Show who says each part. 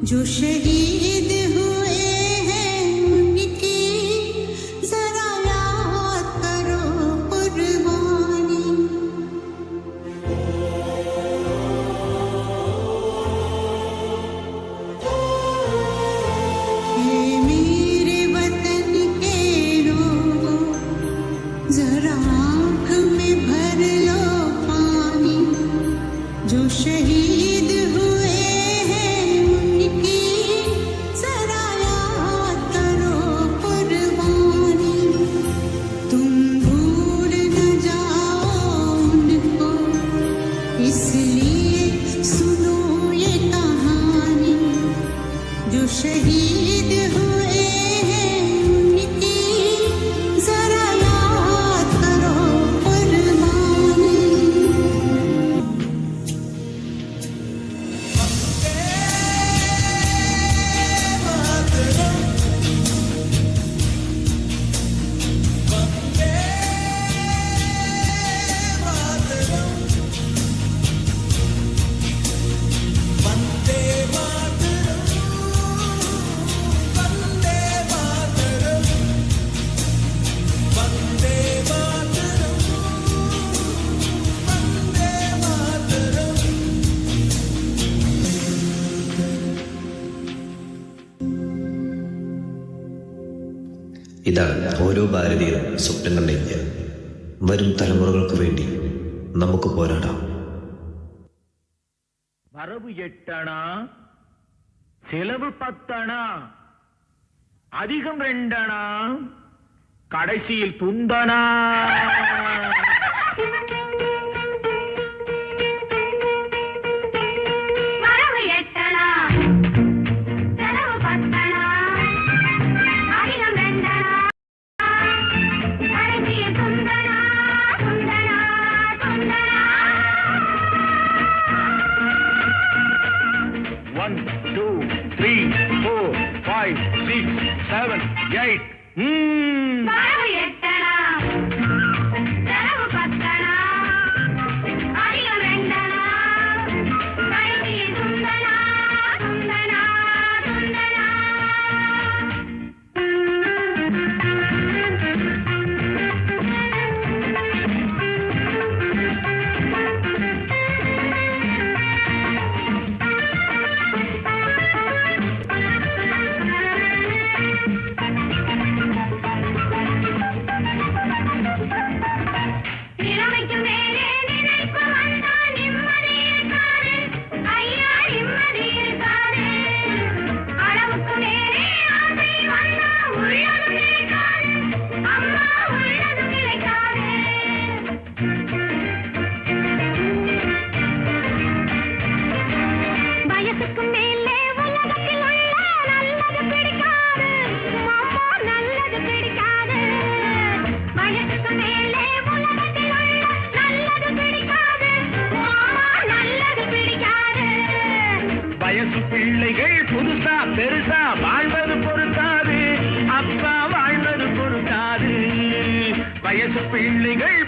Speaker 1: जो शहीद हुए हैं उनकी जरा याद करो कुर्बानी। हे मेरे वतन के लोगों, जरा आँख में भर लो पानी। जो शहीद हुए हैं उनकी जरा याद करो कुर्बानी। तुम भूल न जाओ उनको, इसलिए सुनो ये कहानी। जो शहीद हुए हैं उनकी जरा याद करो कुर्बानी।
Speaker 2: ഇതാണ് ഓരോ ഭാരതീയരും സ്വപ്നം കണ്ട ഇന്ത്യ. വരും തലമുറകൾക്ക് വേണ്ടി നമുക്ക് പോരാടാം.
Speaker 3: வரவு 8 அணா, செலவு 10 அணா, அதிகம் 2 அணா, கடைசியில் துந்தனா.
Speaker 4: வரவு 8 அணா, செலவு 10 அணா, அதிகம் 2 அணா, கடைசியில் துந்தனா, துந்தனா, துந்தனா.
Speaker 3: 1 2 3 4 5 6 7 8.
Speaker 4: வரவு 8 அணா, செலவு 10 அணா, அதிகம் 2 அணா, கடைசியில் துந்தனா, துந்தனா, துந்தனா. நிலைமைக்கு மேலே நினைப்பு வந்தா நிம்மதி இருக்காது, ஐயா நிம்மதி இருக்காது. அளவுக்கு மேலே ஆசை வந்தா உள்ளது நிலைக்காது, அம்மா உள்ளது நிலைக்காது. வயசுக்கு மேலே உலகத்தில் உள்ள நல்லது பிடிக்காது, அம்மா நல்லது பிடிக்காது. வயசுக்கு மேலே உலகத்தில் உள்ள நல்லது பிடிக்காது, அம்மா நல்லது பிடிக்காது.
Speaker 3: வயசு பிள்ளைகள் புதுசா பெருசா வாழ்வது பொறுத்தாது, அப்பா வாழ்வது பொறுத்தாது. வயசு பிள்ளைகள்